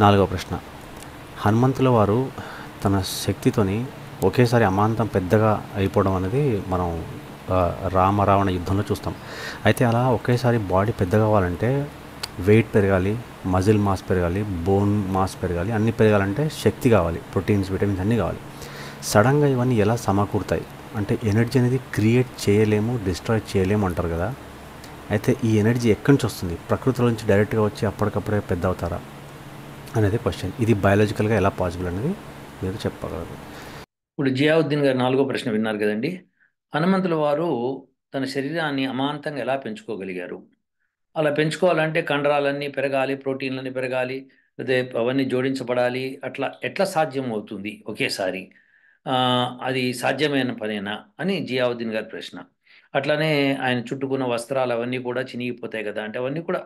నాలుగవ ప్రశ్న. హనుమంతుల వారు తన శక్తితోని ఒకేసారి అమాంతం పెద్దగా అయిపోవడం అనేది మనం రామ రావణ యుద్ధంలో చూస్తాం. అయితే అలా ఒకేసారి బాడీ పెద్దగా అవ్వాలంటే వెయిట్ పెరగాలి, మజిల్ మాస్ పెరగాలి, బోన్ మాస్ పెరగాలి, అన్నీ పెరగాలంటే శక్తి కావాలి, ప్రోటీన్స్, విటమిన్స్ అన్నీ కావాలి. సడన్గా ఇవన్నీ ఎలా సమకూరుతాయి అంటే ఎనర్జీ అనేది క్రియేట్ చేయలేము, డిస్ట్రాయ్ చేయలేము అంటారు కదా. అయితే ఈ ఎనర్జీ ఎక్కడి నుంచి వస్తుంది? ప్రకృతిలో నుంచి డైరెక్ట్గా వచ్చి అప్పటికప్పుడే పెద్ద అవుతారా అనేది క్వశ్చన్. ఇది బయాలజికల్గా ఎలా పాసిబుల్ అనేది మీరు చెప్పగలరు. ఇప్పుడు జియావుద్దీన్ గారు నాలుగో ప్రశ్న విన్నారు కదండి. హనుమంతుల వారు తన శరీరాన్ని అమాంతంగా ఎలా పెంచుకోగలిగారు? అలా పెంచుకోవాలంటే కండరాలన్నీ పెరగాలి, ప్రోటీన్లన్నీ పెరగాలి, అదే అవన్నీ జోడించబడాలి. అట్లా ఎట్లా సాధ్యం అవుతుంది ఒకేసారి? ఆ, అది సాధ్యమైన పనేనా అని జియావుద్దీన్ గారి ప్రశ్న. అట్లానే ఆయన చుట్టుకున్న వస్త్రాలు అవన్నీ కూడా చినిగిపోతాయి కదా, అంటే అవన్నీ కూడా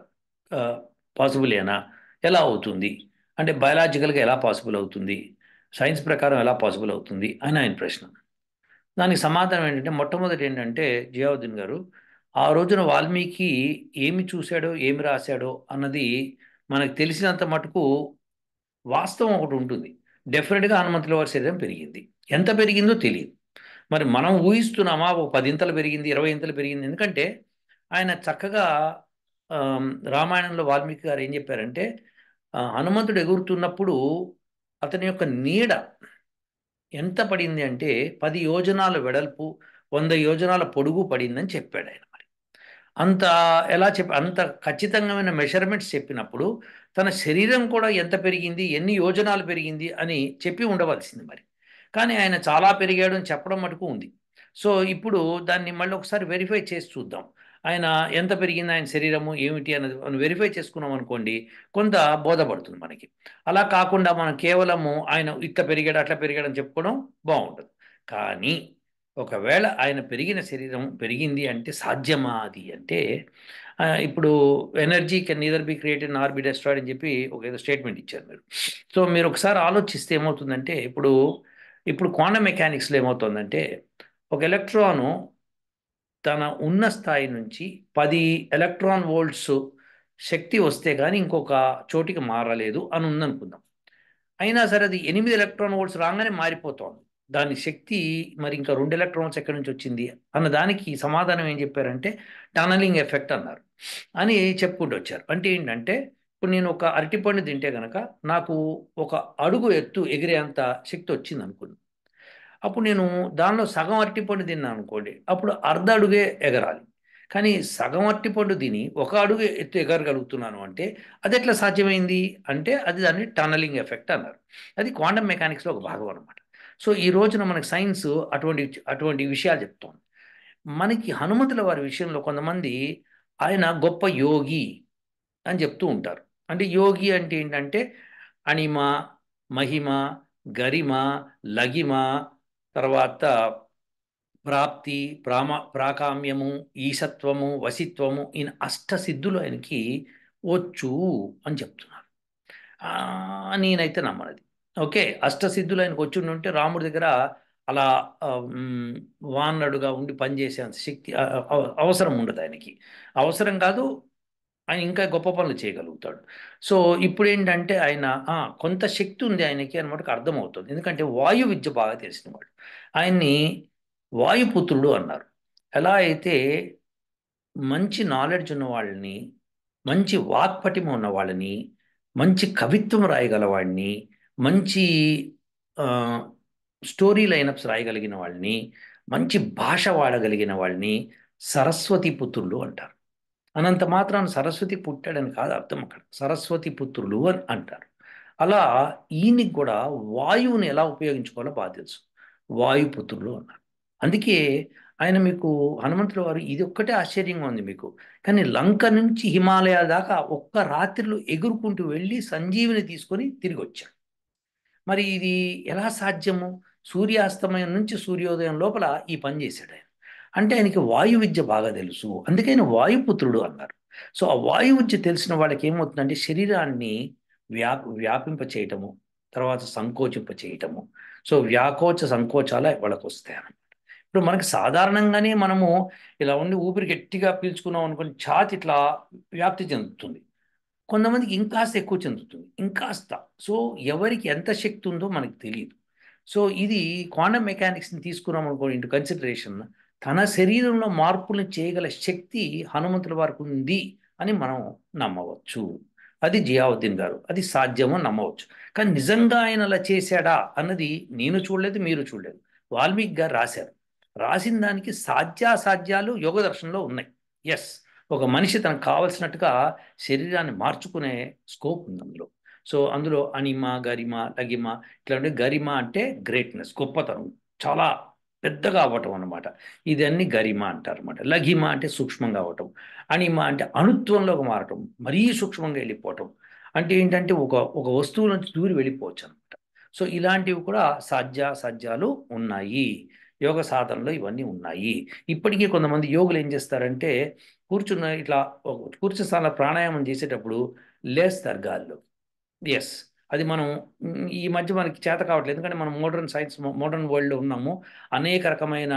పాసిబులేనా? ఎలా అవుతుంది అంటే బయలాజికల్గా ఎలా పాసిబుల్ అవుతుంది, సైన్స్ ప్రకారం ఎలా పాసిబుల్ అవుతుంది అని ఆయన ప్రశ్న. దానికి సమాధానం ఏంటంటే, మొట్టమొదటి ఏంటంటే జియావుద్దీన్ గారు, ఆ రోజున వాల్మీకి ఏమి చూశాడో ఏమి రాశాడో అన్నది మనకు తెలిసినంత మటుకు వాస్తవం ఒకటి ఉంటుంది. డెఫినెట్గా హనుమంతుల వారి శరీరం పెరిగింది. ఎంత పెరిగిందో తెలియదు. మరి మనం ఊహిస్తున్నామా ఒక 10 ఇంతలు పెరిగింది, 20 ఇంతలు పెరిగింది? ఎందుకంటే ఆయన చక్కగా రామాయణంలో వాల్మీకి గారు ఏం చెప్పారంటే, హనుమంతుడు ఎగురుతున్నప్పుడు అతని యొక్క నీడ ఎంత పడింది అంటే 10 యోజనాల వెడల్పు, 100 యోజనాల పొడుగు పడిందని చెప్పాడు ఆయన. మరి అంత ఎలా చెప్పి అంత ఖచ్చితమైన మెజర్మెంట్స్ చెప్పినప్పుడు తన శరీరం కూడా ఎంత పెరిగింది, ఎన్ని యోజనాలు పెరిగింది అని చెప్పి ఉండవలసింది మరి. కానీ ఆయన చాలా పెరిగాడు అని చెప్పడం మటుకు ఉంది. సో ఇప్పుడు దాన్ని మళ్ళీ ఒకసారి వెరిఫై చేసి చూద్దాం. ఆయన ఎంత పెరిగింది, ఆయన శరీరము ఏమిటి అన్నది మనం వెరిఫై చేసుకున్నాం అనుకోండి, కొంత బోధపడుతుంది మనకి. అలా కాకుండా మనం కేవలము ఆయన ఇట్లా పెరిగాడు అట్లా పెరిగాడు అని చెప్పుకోవడం బాగుండదు. కానీ ఒకవేళ ఆయన పెరిగిన శరీరం పెరిగింది అంటే సాధ్యమా అది అంటే, ఇప్పుడు energy can neither be created Nar B destroyed అని చెప్పి ఒక ఏదో స్టేట్మెంట్ ఇచ్చారు మీరు. సో మీరు ఒకసారి ఆలోచిస్తే ఏమవుతుందంటే, ఇప్పుడు క్వాంటమ్ మెకానిక్స్లో ఏమవుతుందంటే, ఒక ఎలక్ట్రాను తన ఉన్న స్థాయి నుంచి 10 ఎలక్ట్రాన్ వోల్ట్స్ శక్తి వస్తే కానీ ఇంకొక చోటికి మారలేదు అని ఉందనుకుందాం. అయినా సరే అది 8 ఎలక్ట్రాన్ వోల్ట్స్ రాగానే మారిపోతోంది. దాని శక్తి మరి ఇంకా 2 ఎలక్ట్రాన్స్ ఎక్కడి నుంచి వచ్చింది అన్న దానికి సమాధానం ఏం చెప్పారంటే టనలింగ్ ఎఫెక్ట్ అన్నారు. అని చెప్పుకుంటూ వచ్చారు. అంటే ఏంటంటే, ఇప్పుడు నేను ఒక అరటిపండు తింటే కనుక నాకు ఒక అడుగు ఎత్తు ఎగిరేంత శక్తి వచ్చింది అనుకుంది. అప్పుడు నేను దానిలో సగం అరటిపండు తిన్నాను అనుకోండి, అప్పుడు అర్ధ అడుగే ఎగరాలి. కానీ సగం అరటిపండు తిని ఒక అడుగు ఎత్తు ఎగరగలుగుతున్నాను అంటే అది ఎట్లా సాధ్యమైంది అంటే అది దాన్ని టనలింగ్ ఎఫెక్ట్ అన్నారు. అది క్వాంటమ్ మెకానిక్స్లో ఒక భాగం అనమాట. సో ఈ రోజున మనకి సైన్స్ అటువంటి అటువంటి విషయాలు చెప్తోంది. మనకి హనుమంతుల వారి విషయంలో కొంతమంది ఆయన గొప్ప యోగి అని చెప్తూ ఉంటారు. అంటే యోగి అంటే ఏంటంటే అణిమ, మహిమ, గరిమ, లగిమ, తర్వాత ప్రాప్తి, ప్రాకామ్యము, ఈశత్వము, వసిత్వము, ఈయన అష్టసిద్ధులు ఆయనకి వచ్చు అని చెప్తున్నారు. నేనైతే నమ్మనది. ఓకే, అష్టసిద్ధులు ఆయనకు వచ్చి ఉంటే రాముడి దగ్గర అలా ఆ, మ్, వానరుడుగా ఉండి పనిచేసేంత శక్తి అవసరం ఉండదు ఆయనకి. అవసరం కాదు, ఆయన ఇంకా గొప్ప పనులు చేయగలుగుతాడు. సో ఇప్పుడు ఏంటంటే ఆయన కొంత శక్తి ఉంది ఆయనకి అని మనకు అర్థమవుతుంది. ఎందుకంటే వాయు విద్య బాగా తెలిసిన వాడు. ఆయన్ని వాయుపుత్రుడు అన్నారు. ఎలా అయితే మంచి నాలెడ్జ్ ఉన్న వాళ్ళని, మంచి వాక్పటిమ ఉన్న వాళ్ళని, మంచి కవిత్వం రాయగల వాడిని, మంచి ఆ, స్టోరీ లైనప్స్ రాయగలిగిన వాళ్ళని, మంచి భాష వాడగలిగిన వాళ్ళని సరస్వతి పుత్రులు అంటారు. అనంత మాత్రాన సరస్వతి పుట్టాడని కాదు అర్థం, అక్కడ సరస్వతి పుత్రులు అని అంటారు. అలా ఈయనకి కూడా వాయువుని ఎలా ఉపయోగించుకోవాలో బాగా తెలుసు. వాయుపుత్రులు అన్నారు. అందుకే ఆయన మీకు హనుమంతుల వారు ఇది ఒక్కటే ఆశ్చర్యంగా ఉంది మీకు. కానీ లంక నుంచి హిమాలయాల దాకా ఒక్క రాత్రిలో ఎగురుకుంటూ వెళ్ళి సంజీవిని తీసుకొని తిరిగి వచ్చాడు. మరి ఇది ఎలా సాధ్యము? సూర్యాస్తమయం నుంచి సూర్యోదయం లోపల ఈ పని చేశాడు ఆయన. అంటే ఆయనకి వాయు విద్య బాగా తెలుసు, అందుకే ఆయన వాయుపుత్రుడు అన్నారు. సో ఆ వాయు విద్య తెలిసిన వాళ్ళకి ఏమవుతుందంటే శరీరాన్ని వ్యాపింప చేయటము, తర్వాత సంకోచింప చేయటము. సో వ్యాకోచ సంకోచాలు వాళ్ళకు వస్తాయి అన్నమాట. ఇప్పుడు మనకి సాధారణంగానే మనము ఇలా ఉండి ఊపిరి గట్టిగా పీల్చుకున్నాం అనుకోని ఛాతి ఇట్లా వ్యాప్తి చెందుతుంది. కొంతమందికి ఇంకాస్త ఎక్కువ చెందుతుంది, ఇంకాస్త. సో ఎవరికి ఎంత శక్తి ఉందో మనకు తెలియదు. సో ఇది క్వాంటం మెకానిక్స్ని తీసుకున్నాం అనుకో ఇంటూ కన్సిడరేషన్, తన శరీరంలో మార్పులను చేయగల శక్తి హనుమంతుల వారికి ఉంది అని మనం నమ్మవచ్చు. అది జియావుద్దీన్ గారు, అది సాధ్యమో నమ్మవచ్చు. కానీ నిజంగా ఆయన అలా చేశాడా అన్నది నేను చూడలేదు, మీరు చూడలేదు. వాల్మీకి గారు రాశారు. రాసిన దానికి సాధ్యాసాధ్యాలు యోగ దర్శనంలో ఉన్నాయి. ఎస్, ఒక మనిషి తనకు కావలసినట్టుగా శరీరాన్ని మార్చుకునే స్కోప్ ఉంది అందులో. సో అందులో అణిమ, గరిమ, లగిమ ఇట్లాంటి, గరిమ అంటే గ్రేట్నెస్, గొప్పతనం, చాలా పెద్దగా అవ్వటం అనమాట. ఇదన్నీ గరిమ అంటారు అనమాట. లఘిమ అంటే సూక్ష్మంగా అవ్వటం. అణిమ అంటే అణుత్వంలోకి మారటం, మరీ సూక్ష్మంగా వెళ్ళిపోవటం. అంటే ఏంటంటే ఒక ఒక వస్తువు నుంచి దూరి వెళ్ళిపోవచ్చు అనమాట. సో ఇలాంటివి కూడా సాధ్యాసాధ్యాలు ఉన్నాయి. యోగ సాధనలో ఇవన్నీ ఉన్నాయి. ఇప్పటికీ కొంతమంది యోగులు ఏం చేస్తారంటే కూర్చున్న ఇట్లా కూర్చున్న స్థానంలో ప్రాణాయామం చేసేటప్పుడు లేస్తారు గాల్లో. ఎస్, అది మనం ఈ మధ్య మనకి చేత కావట్లేదు, ఎందుకంటే మనం మోడర్న్ సైన్స్, మోడర్న్ వరల్డ్లో ఉన్నాము. అనేక రకమైన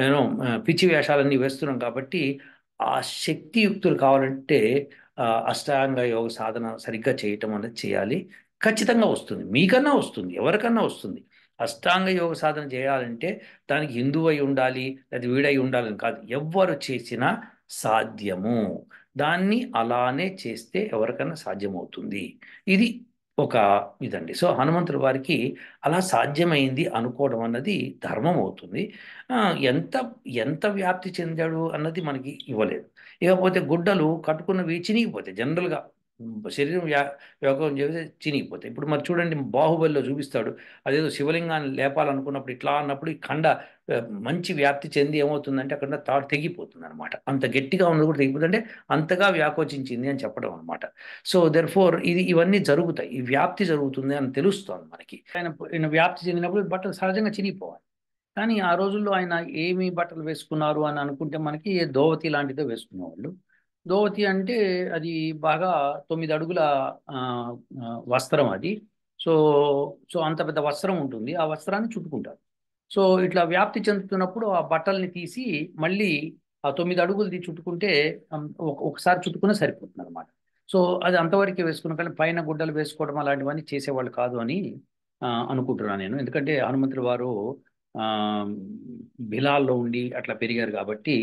యూనో పిచ్చి వేషాలన్నీ వేస్తున్నాం కాబట్టి ఆ శక్తియుక్తులు కావాలంటే అష్టాంగ యోగ సాధన సరిగ్గా చేయటం అనేది చేయాలి. ఖచ్చితంగా వస్తుంది, మీకన్నా వస్తుంది, ఎవరికన్నా వస్తుంది. అష్టాంగ యోగ సాధన చేయాలంటే దానికి హిందువు అయి ఉండాలి, లేదా వీడై ఉండాలని కాదు, ఎవ్వరు చేసినా సాధ్యము. దాన్ని అలానే చేస్తే ఎవరికైనా సాధ్యమవుతుంది. ఇది ఒక ఇదండి. సో హనుమంతుల వారికి అలా సాధ్యమైంది అనుకోవడం అన్నది ధర్మం అవుతుంది. ఆ, ఎంత ఎంత వ్యాప్తి చెందాడు అన్నది మనకి ఇవ్వలేదు. ఇకపోతే గుడ్డలు కట్టుకున్నవి చినిగిపోతాయి జనరల్గా. శరీరం యోగం చేస్తే చినిగిపోతాయి. ఇప్పుడు మరి చూడండి, బాహుబలిలో చూపిస్తాడు, అదేదో శివలింగాన్ని లేపాలనుకున్నప్పుడు ఇట్లా అన్నప్పుడు ఈ కండ ఆ, మంచి వ్యాప్తి చెంది ఏమవుతుందంటే అక్కడ తాడు తెగిపోతుంది అనమాట. అంత గట్టిగా ఉన్నది కూడా తెగిపోతుంది, అంటే అంతగా వ్యాకోచించింది అని చెప్పడం అనమాట. సో దెర్ ఫోర్ ఇవన్నీ జరుగుతాయి, ఈ వ్యాప్తి జరుగుతుంది అని తెలుస్తోంది మనకి. ఆయన వ్యాప్తి చెందినప్పుడు బట్టలు సహజంగా చినిగిపోవాలి. కానీ ఆ రోజుల్లో ఆయన ఏమి బట్టలు వేసుకున్నారు అని అనుకుంటే మనకి ధోవతి లాంటిదో వేసుకునేవాళ్ళు. ధోవతి అంటే అది బాగా 9 అడుగుల ఆ, వస్త్రం అది. సో సో అంత పెద్ద వస్త్రం ఉంటుంది, ఆ వస్త్రాన్ని చుట్టుకుంటారు. సో ఇట్లా వ్యాప్తి చెందుతున్నప్పుడు ఆ బట్టల్ని తీసి మళ్ళీ ఆ 9 అడుగులది చుట్టుకుంటే ఒకసారి చుట్టుకునే సరిపోతుంది అనమాట. సో అది అంతవరకే వేసుకున్న, కానీ పైన గుడ్డలు వేసుకోవడం అలాంటివన్నీ చేసేవాళ్ళు కాదు అని అనుకుంటున్నాను నేను. ఎందుకంటే హనుమంతుల వారు ఆ, బిలాల్లో ఉండి అట్లా పెరిగారు కాబట్టి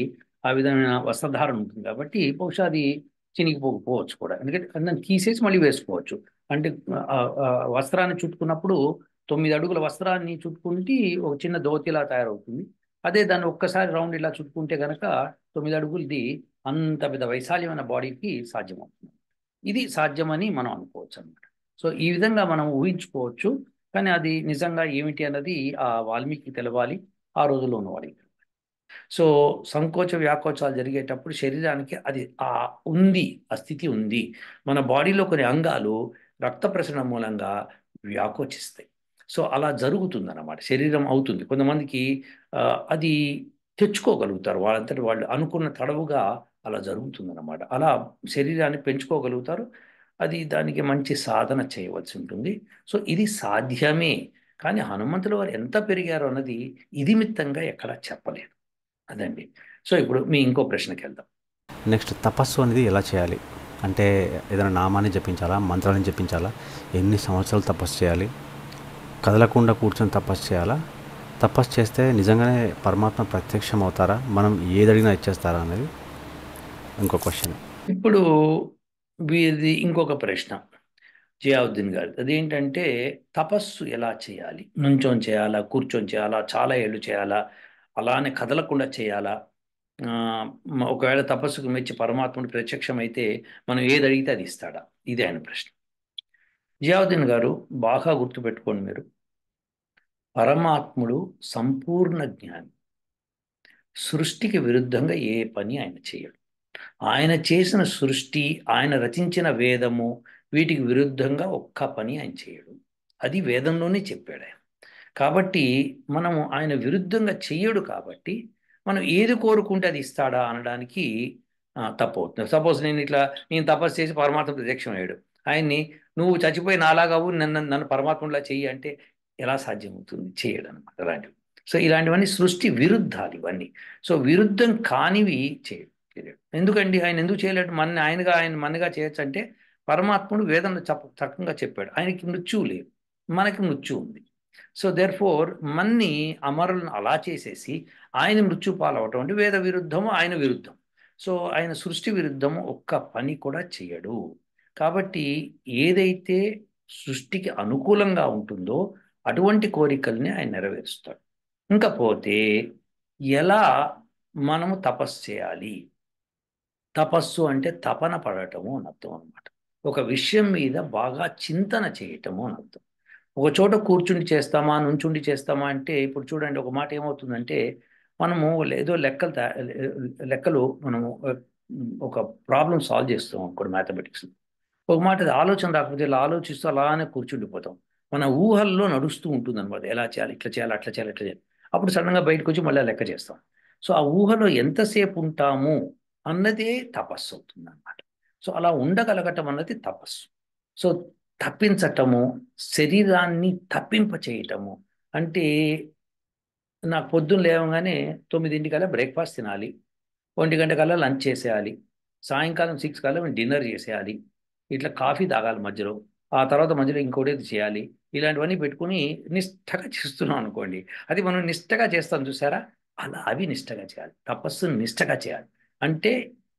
ఆ విధమైన వస్త్రధారణ ఉంటుంది కాబట్టి బహుశా అది చినిగిపోకపోవచ్చు కూడా, ఎందుకంటే దాన్ని తీసేసి మళ్ళీ వేసుకోవచ్చు. అంటే ఆ ఆ వస్త్రాన్ని చుట్టుకున్నప్పుడు 9 అడుగుల వస్త్రాన్ని చుట్టుకుంటే ఒక చిన్న ధోతిలా తయారవుతుంది. అదే దాన్ని ఒక్కసారి రౌండ్ ఇలా చుట్టుకుంటే కనుక 9 అడుగులది అంత పెద్ద వైశాల్యమైన బాడీకి సాధ్యమవుతుంది. ఇది సాధ్యమని మనం అనుకోవచ్చు అనమాట. సో ఈ విధంగా మనం ఊహించుకోవచ్చు. కానీ అది నిజంగా ఏమిటి అన్నది ఆ వాల్మీకి తెలవాలి, ఆ రోజుల్లో ఉన్న వాడికి. సో సంకోచ వ్యాకోచాలు జరిగేటప్పుడు శరీరానికి అది ఉంది, ఆ స్థితి ఉంది. మన బాడీలో కొన్ని అంగాలు రక్త ప్రసరణ మూలంగా వ్యాకోచిస్తాయి. సో అలా జరుగుతుంది అన్నమాట, శరీరం అవుతుంది. కొంతమందికి ఆ, అది తెచ్చుకోగలుగుతారు, వాళ్ళంతటి వాళ్ళు అనుకున్న తడవుగా అలా జరుగుతుంది అన్నమాట. అలా శరీరాన్ని పెంచుకోగలుగుతారు. అది దానికి మంచి సాధన చేయవలసి ఉంటుంది. సో ఇది సాధ్యమే. కానీ హనుమంతుల వారు ఎంత పెరిగారు అన్నది ఇదిమిత్తంగా ఎక్కడా చెప్పలేదు. అదండి. సో ఇప్పుడు మీ ఇంకో ప్రశ్నకి వెళ్దాం. నెక్స్ట్ తపస్సు అనేది ఎలా చేయాలి? అంటే ఏదైనా నామాన్ని జపించాలా, మంత్రాన్ని జపించాలా, ఎన్ని సంవత్సరాలు తపస్సు చేయాలి, కదలకుండా కూర్చొని తపస్సు చేయాలా, తపస్సు చేస్తే నిజంగానే పరమాత్మ ప్రత్యక్షం అవుతారా, మనం ఏది అడిగినా ఇచ్చేస్తారా అనేది ఇంకో క్వశ్చన్. ఇప్పుడు వీరిది ఇంకొక ప్రశ్న జియావుద్దీన్ గారు, అదేంటంటే తపస్సు ఎలా చేయాలి? నుంచొని చేయాలా, కూర్చొని చేయాలా, చాలా ఏళ్ళు చేయాలా, అలానే కదలకుండా చేయాలా? ఆ, ఒకవేళ తపస్సుకు మెచ్చి పరమాత్ముడు ప్రత్యక్షమైతే మనం ఏది అడిగితే అది ఇస్తాడా? ఇది ఆయన ప్రశ్న. జియావుద్దీన్ గారు, బాగా గుర్తుపెట్టుకోండి మీరు, పరమాత్ముడు సంపూర్ణ జ్ఞాని. సృష్టికి విరుద్ధంగా ఏ పని ఆయన చేయడు. ఆయన చేసిన సృష్టి, ఆయన రచించిన వేదము, వీటికి విరుద్ధంగా ఒక్క పని ఆయన చేయడు. అది వేదంలోనే చెప్పాడు ఆయన. కాబట్టి మనము ఆయన విరుద్ధంగా చెయ్యడు కాబట్టి మనం ఏది కోరుకుంటే అది ఇస్తాడా అనడానికి తప్పవుతుంది. సపోజ్ నేను తపస్సు చేసి పరమాత్మ ప్రత్యక్షం అయ్యాడు, ఆయన్ని నువ్వు చచ్చిపోయి నాలాగావు, నన్ను పరమాత్మలా చెయ్యి అంటే ఎలా సాధ్యమవుతుంది? చేయడు అనమాట అలాంటివి. సో ఇలాంటివన్నీ సృష్టి విరుద్ధాలు ఇవన్నీ. సో విరుద్ధం కానివి చేయడు. ఎందుకండి ఆయన ఎందుకు చేయలేడు? ఆయన మనగా చేయొచ్చు అంటే పరమాత్ముడు వేదంలో చక్కగా చెప్పాడు. ఆయనకి మృత్యువు లేదు, మనకి మృత్యు ఉంది. సో దేర్ ఫోర్ మన్ని అమరులను అలా చేసేసి ఆయన మృత్యు పాలవటం అంటే వేద విరుద్ధము, ఆయన విరుద్ధం. సో ఆయన సృష్టి విరుద్ధము ఒక్క పని కూడా చేయడు. కాబట్టి ఏదైతే సృష్టికి అనుకూలంగా ఉంటుందో అటువంటి కోరికల్ని ఆయన నెరవేరుస్తాడు. ఇంకా పోతే ఎలా మనము తపస్సు చేయాలి? తపస్సు అంటే తపన పడటము అని అర్థం అనమాట. ఒక విషయం మీద బాగా చింతన చేయటము అని అర్థం. ఒక చోట కూర్చుండి చేస్తామా, నుంచుండి చేస్తామా అంటే ఇప్పుడు చూడండి, ఒక మాట ఏమవుతుందంటే మనము ఏదో లెక్కలు మనము ఒక ప్రాబ్లం సాల్వ్ చేస్తాం అనుకోండి మ్యాథమెటిక్స్. ఒక మాట అది ఆలోచన రాకపోతే ఇలా ఆలోచిస్తూ అలానే కూర్చుండిపోతాం. మన ఊహల్లో నడుస్తూ ఉంటుంది అనమాట. ఎలా చేయాలి, ఇట్లా చేయాలి, అట్లా చేయాలి, ఇట్లా చేయాలి. అప్పుడు సడన్గా బయటకు వచ్చి మళ్ళీ ఆ లెక్క చేస్తాం. సో ఆ ఊహలో ఎంతసేపు ఉంటాము అన్నదే తపస్సు అవుతుంది అనమాట. సో అలా ఉండగలగటం అన్నది తపస్సు. సో తప్పించటము, శరీరాన్ని తప్పింప చేయటము అంటే నాకు పొద్దున్న లేవగానే 9 బ్రేక్ఫాస్ట్ తినాలి, 1 లంచ్ చేసేయాలి, సాయంకాలం 6 డిన్నర్ చేసేయాలి, ఇట్లా కాఫీ తాగాలి మధ్యలో, ఆ తర్వాత మధ్యలో ఇంకోటి చేయాలి. ఇలాంటివన్నీ పెట్టుకుని నిష్టగా చేస్తున్నాం అనుకోండి, అది మనం నిష్టగా చేస్తాం చూసారా, అలా అవి నిష్టగా చేయాలి. తపస్సును నిష్టగా చేయాలి అంటే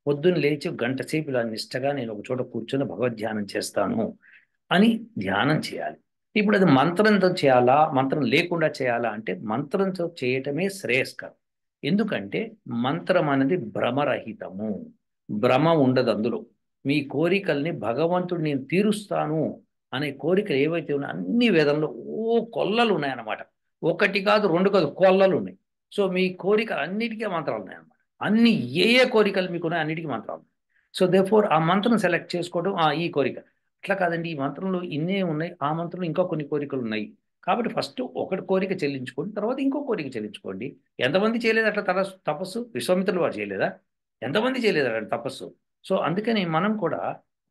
పొద్దున్న లేచి గంట సేపు ఇలా నిష్టగా నేను ఒక చోట కూర్చొని భగవద్ధ్యానం చేస్తాను అని ధ్యానం చేయాలి. ఇప్పుడు అది మంత్రంతో చేయాలా, మంత్రం లేకుండా చేయాలా అంటే మంత్రంతో చేయటమే శ్రేయస్కరం. ఎందుకంటే మంత్రం అనేది భ్రమరహితము, భ్రమ ఉండదు అందులో. మీ కోరికల్ని భగవంతుడు నేను తీరుస్తాను అనే కోరికలు ఏవైతే ఉన్నాయో అన్ని వేదంలో కొల్లలు ఉన్నాయన్నమాట. ఒకటి కాదు, రెండు కాదు, కొల్లలు ఉన్నాయి. సో మీ కోరికలు అన్నిటికీ మంత్రాలు ఉన్నాయన్నమాట. అన్ని ఏ కోరికలు మీకు ఉన్నాయి అన్నిటికీ మంత్రాలు ఉన్నాయి. సో దే ఫోర్ ఆ మంత్రం సెలెక్ట్ చేసుకోవడం, ఈ కోరిక అట్లా కాదండి, ఈ మంత్రంలో ఇన్నే ఉన్నాయి, ఆ మంత్రంలో ఇంకా కొన్ని కోరికలు ఉన్నాయి. కాబట్టి ఫస్ట్ ఒకటి కోరిక చెల్లించుకోండి, తర్వాత ఇంకో కోరిక చెల్లించుకోండి. ఎంతమంది చేయలేదు అట్లా తపస్సు? విశ్వామిత్రులు వారు చేయలేదా? ఎంతమంది చేయలేదు అట్లా తపస్సు? సో అందుకని మనం కూడా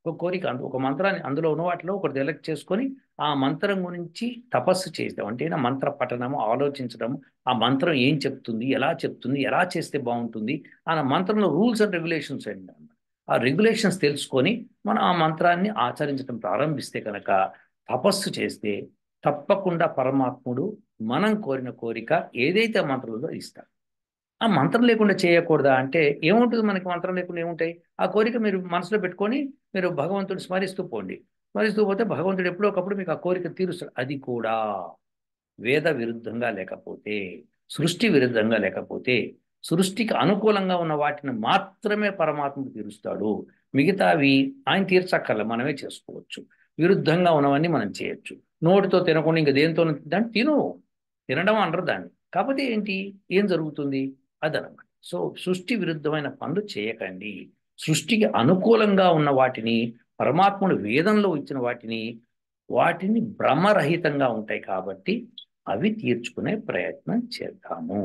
ఒక కోరిక ఒక మంత్రాన్ని అందులో ఉన్న వాటిలో ఒకటి సెలెక్ట్ చేసుకొని ఆ మంత్రం గురించి తపస్సు చేస్తాం. అంటే ఆ మంత్ర పఠనము, ఆలోచించడము, ఆ మంత్రం ఏం చెప్తుంది, ఎలా చెప్తుంది, ఎలా చేస్తే బాగుంటుంది, ఆ మంత్రంలో రూల్స్ అండ్ రెగ్యులేషన్స్ అండి. ఆ రెగ్యులేషన్స్ తెలుసుకొని మనం ఆ మంత్రాన్ని ఆచరించడం ప్రారంభిస్తే కనుక, తపస్సు చేస్తే తప్పకుండా పరమాత్ముడు మనం కోరిన కోరిక ఏదైతే మంత్రంలో ఇస్తాడు. ఆ మంత్రం లేకుండా చేయకూడదా అంటే ఏముంటుంది? మనకి మంత్రం లేకుండా ఏముంటాయి? ఆ కోరిక మీరు మనసులో పెట్టుకొని మీరు భగవంతుడు స్మరిస్తూ పోండి. స్మరిస్తూ పోతే భగవంతుడు ఎప్పుడో ఒకప్పుడు మీకు ఆ కోరిక తీరుస్తాడు. అది కూడా వేద విరుద్ధంగా లేకపోతే, సృష్టి విరుద్ధంగా లేకపోతే, సృష్టికి అనుకూలంగా ఉన్న వాటిని మాత్రమే పరమాత్ముడు తీరుస్తాడు. మిగతావి ఆయన తీర్చక్కర్ల, మనమే చేసుకోవచ్చు. విరుద్ధంగా ఉన్నవన్నీ మనం చేయొచ్చు. నోటితో తినకుండా ఇంక దేంతో దాన్ని తినడం అనరు దాన్ని. కాకపోతే ఏంటి, ఏం జరుగుతుంది అదనమాట. సో సృష్టి విరుద్ధమైన పనులు చేయకండి. సృష్టికి అనుకూలంగా ఉన్న వాటిని, పరమాత్ముడు వేదంలో ఇచ్చిన వాటిని భ్రమరహితంగా ఉంటాయి కాబట్టి అవి తీర్చుకునే ప్రయత్నం చేద్దాము.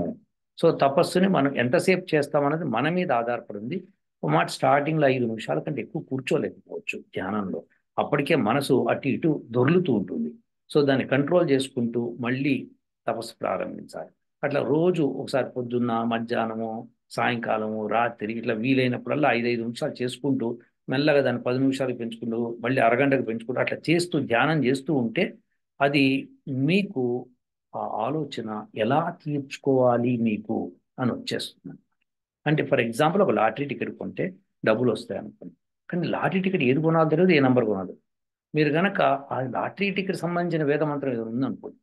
సో తపస్సుని మనం ఎంతసేపు చేస్తామన్నది మన మీద ఆధారపడింది. ఒక మాట స్టార్టింగ్లో 5 నిమిషాల కంటే ఎక్కువ కూర్చోలేకపోవచ్చు ధ్యానంలో. అప్పటికే మనసు అటు ఇటు దొర్లుతూ ఉంటుంది. సో దాన్ని కంట్రోల్ చేసుకుంటూ మళ్ళీ తపస్సు ప్రారంభించాలి. అట్లా రోజు ఒకసారి పొద్దున్న, మధ్యాహ్నము, సాయంకాలము, రాత్రి ఇట్లా వీలైనప్పుడల్లా 5 నిమిషాలు చేసుకుంటూ మెల్లగా దాన్ని 10 నిమిషాలకు పెంచుకుంటూ మళ్ళీ అరగంటకు పెంచుకుంటూ అట్లా చేస్తూ ధ్యానం చేస్తూ ఉంటే అది మీకు ఆ ఆలోచన ఎలా తీర్చుకోవాలి మీకు అని వచ్చేస్తుంది. అంటే ఫర్ ఎగ్జాంపుల్ ఒక లాటరీ టికెట్ కొంటే డబ్బులు వస్తాయి అనుకోండి. కానీ లాటరీ టికెట్ ఏది కొనాలో తెలియదు, ఏ నంబర్ కొనాలి. మీరు గనక ఆ లాటరీ టికెట్ సంబంధించిన వేద మంత్రం ఏదో ఉందనుకోండి,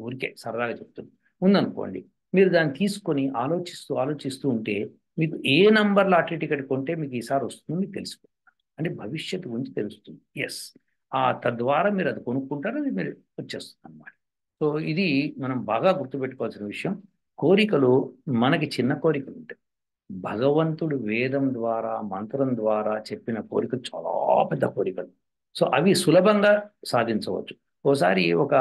ఊరికే సరదాగా చెప్తుంది, ఉందనుకోండి, మీరు దాన్ని తీసుకొని ఆలోచిస్తూ ఆలోచిస్తూ ఉంటే మీకు ఏ నంబర్ లాటరీ టికెట్ కొంటే మీకు ఈసారి వస్తుందో మీకు తెలిసిపోతుంది. అంటే భవిష్యత్తు గురించి తెలుస్తుంది. ఎస్, తద్వారా మీరు అది కొనుక్కుంటారు, అది మీరు వచ్చేస్తుంది అన్నమాట. సో ఇది మనం బాగా గుర్తుపెట్టుకోవాల్సిన విషయం. కోరికలు మనకి చిన్న కోరికలు ఉంటాయి. భగవంతుడు వేదం ద్వారా, మంత్రం ద్వారా చెప్పిన కోరికలు చాలా పెద్ద కోరికలు. సో అవి సులభంగా సాధించవచ్చు. ఓసారి ఒక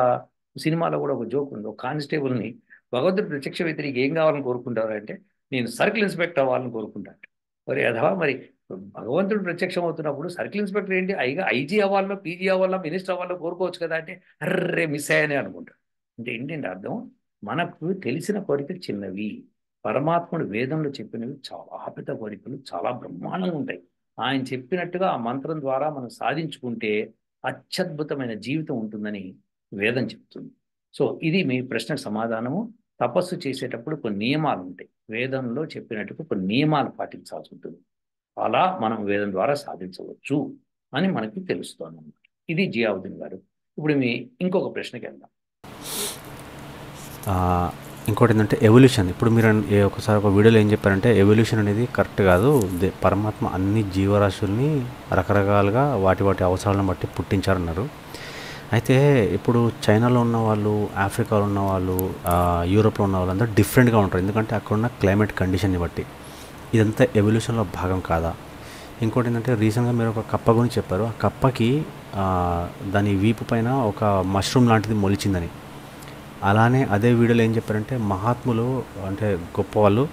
సినిమాలో కూడా ఒక జోక్ ఉంది. ఒక కానిస్టేబుల్ని భగవంతుడు ప్రత్యక్ష వ్యతిరేకి ఏం కావాలని కోరుకుంటారు అంటే, నేను సర్కిల్ ఇన్స్పెక్టర్ అవ్వాలని కోరుకుంటాను. మరి అథవా మరి భగవంతుడు ప్రత్యక్షం అవుతున్నప్పుడు సర్కిల్ ఇన్స్పెక్టర్ ఏంటి, ఐజీ అవ్వాలో, పీజీ అవ్వాలో, మినిస్టర్ అవ్వాలో కోరుకోవచ్చు కదా అంటే, అర్రే మిస్ అయ్యానే అనుకుంటాడు. అంటే ఏంటంటే అర్థం, మనకు తెలిసిన కోరికలు చిన్నవి, పరమాత్ముడు వేదంలో చెప్పినవి చాలా పెద్ద కోరికలు, చాలా బ్రహ్మాండంగా ఉంటాయి. ఆయన చెప్పినట్టుగా ఆ మంత్రం ద్వారా మనం సాధించుకుంటే అత్యద్భుతమైన జీవితం ఉంటుందని వేదం చెప్తుంది. సో ఇది మీ ప్రశ్నకు సమాధానము. తపస్సు చేసేటప్పుడు కొన్ని నియమాలు ఉంటాయి. వేదంలో చెప్పినట్టుగా కొన్ని నియమాలు పాటించాల్సి ఉంటుంది. అలా మనం వేదం ద్వారా సాధించవచ్చు అని మనకి తెలుస్తోంది అన్నమాట. ఇది జియావుద్దీన్ గారు. ఇప్పుడు మీ ఇంకొక ప్రశ్నకి వెళ్దాం. ఆ, ఇంకోటి ఏంటంటే ఎవల్యూషన్. ఇప్పుడు మీరు ఒకసారి ఒక వీడియోలో ఏం చెప్పారంటే ఎవల్యూషన్ అనేది కరెక్ట్ కాదు, పరమాత్మ అన్ని జీవరాశుల్ని రకరకాలుగా వాటి వాటి అవసరాలను బట్టి పుట్టించారన్నారు. అయితే ఇప్పుడు చైనాలో ఉన్న వాళ్ళు, ఆఫ్రికాలో ఉన్న వాళ్ళు, యూరోప్లో ఉన్న వాళ్ళందరూ డిఫరెంట్గా ఉంటారు. ఎందుకంటే అక్కడ ఉన్న క్లైమేట్ కండిషన్ని బట్టి. ఇదంతా ఎవల్యూషన్లో భాగం కాదా? ఇంకోటి ఏంటంటే రీసెంట్గా మీరు ఒక కప్ప గురించి చెప్పారు. ఆ కప్పకి ఆ, దాని వీపు పైన ఒక మష్రూమ్ లాంటిది మొలిచిందని. అలానే అదే వీడియోలో ఏం చెప్పారంటే మహాత్ములు అంటే గొప్పవాళ్ళు,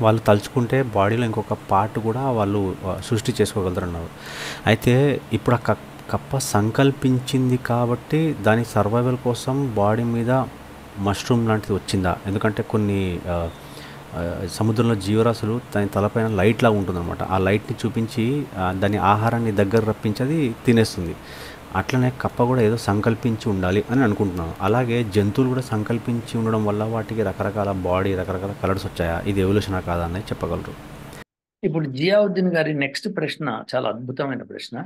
వాళ్ళు తలుచుకుంటే బాడీలో ఇంకొక పార్ట్ కూడా వాళ్ళు సృష్టి చేసుకోగలుగుతారన్నారు. అయితే ఇప్పుడు ఆ కప్ప సంకల్పించింది కాబట్టి దాని సర్వైవల్ కోసం బాడీ మీద మష్రూమ్ లాంటిది వచ్చిందా? ఎందుకంటే కొన్ని సముద్రంలో జీవరాశులు దాని తలపైన లైట్ లాగా ఉంటుందన్నమాట. ఆ లైట్ని చూపించి దాని ఆహారాన్ని దగ్గర రప్పించి అది తినేస్తుంది. అట్లనే కప్ప కూడా ఏదో సంకల్పించి ఉండాలి అని అనుకుంటున్నాను. అలాగే జంతువులు కూడా సంకల్పించి ఉండడం వల్ల వాటికి రకరకాల బాడీ, రకరకాల కలర్స్ వచ్చాయా? ఇది ఎవల్యూషనా కాదా అనేది చెప్పగలరు? ఇప్పుడు జియావుద్దీన్ గారి నెక్స్ట్ ప్రశ్న చాలా అద్భుతమైన ప్రశ్న.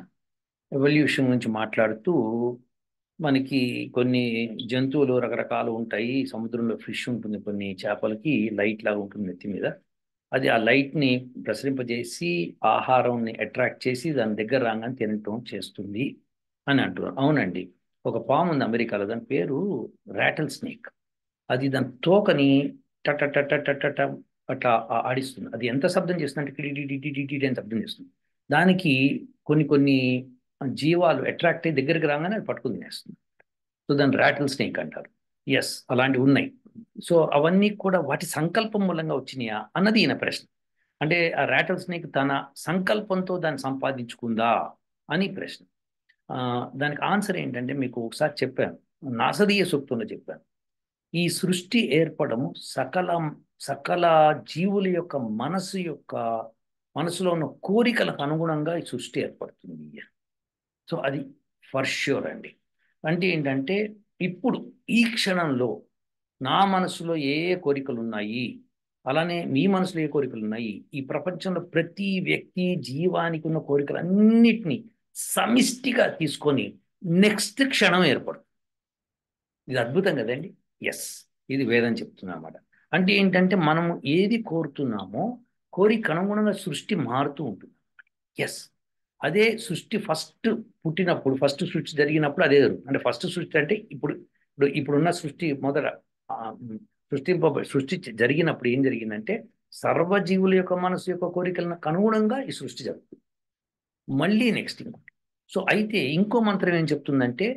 ఎవల్యూషన్ గురించి మాట్లాడుతూ మనకి కొన్ని జంతువులు రకరకాలు ఉంటాయి. సముద్రంలో ఫిష్ ఉంటుంది, కొన్ని చేపలకి లైట్ లాగా ఉంటుంది నెత్తి మీద. అది ఆ లైట్ని ప్రసరింపజేసి ఆహారాన్ని అట్రాక్ట్ చేసి దాని దగ్గర రాగానే తినటం చేస్తుంది అని అంటున్నారు. అవునండి, ఒక పాము ఉంది అమెరికాలో, దాని పేరు రాటల్ స్నేక్. అది దాని తోకని టట టట టట అట్లా ఆడిస్తుంది. అది ఎంత శబ్దం చేస్తుంది అంటే కిడి అని శబ్దం చేస్తుంది. దానికి కొన్ని కొన్ని జీవాలు అట్రాక్ట్ అయ్యి దగ్గరికి రాగానే అది పట్టుకుని తినేస్తుంది. సో దాన్ని రాటిల్ స్నేక్ అంటారు. ఎస్, అలాంటివి ఉన్నాయి. సో అవన్నీ కూడా వాటి సంకల్పం మూలంగా వచ్చినాయా అన్నది ఈయన ప్రశ్న. అంటే ఆ రాటిల్ స్నేక్ తన సంకల్పంతో దాన్ని సంపాదించుకుందా అని ప్రశ్న. దానికి ఆన్సర్ ఏంటంటే మీకు ఒకసారి చెప్పాను, నాసదీయ సూక్తంలో చెప్పాను. ఈ సృష్టి ఏర్పడము సకల సకల జీవుల యొక్క మనసులో ఉన్న కోరికలకు అనుగుణంగా ఈ సృష్టి ఏర్పడుతుంది. సో అది ఫర్ ష్యూర్ అండి. అంటే ఏంటంటే ఇప్పుడు ఈ క్షణంలో నా మనసులో ఏ ఏ కోరికలు ఉన్నాయి, అలానే మీ మనసులో ఏ కోరికలు ఉన్నాయి, ఈ ప్రపంచంలో ప్రతి వ్యక్తి జీవానికి ఉన్న కోరికలన్నిటినీ సమిష్టిగా తీసుకొని నెక్స్ట్ క్షణం ఏర్పడుతుంది. ఇది అద్భుతం కదండి. ఎస్, ఇది వేదం చెప్తున్నా అన్నమాట. అంటే ఏంటంటే మనము ఏది కోరుతున్నామో కోరిక అనుగుణంగా సృష్టి మారుతూ ఉంటుంది. ఎస్, అదే సృష్టి ఫస్ట్ పుట్టినప్పుడు, ఫస్ట్ సృష్టి జరిగినప్పుడు అదే జరుగుతుంది. అంటే ఫస్ట్ సృష్టి అంటే ఇప్పుడున్న సృష్టి మొదట ఆ, సృష్టి జరిగినప్పుడు ఏం జరిగిందంటే సర్వజీవుల యొక్క మనసు యొక్క కోరికలకు అనుగుణంగా ఈ సృష్టి జరుగుతుంది. మళ్ళీ నెక్స్ట్ ఇంకోటి. సో అయితే ఇంకో మంత్రం ఏం చెప్తుందంటే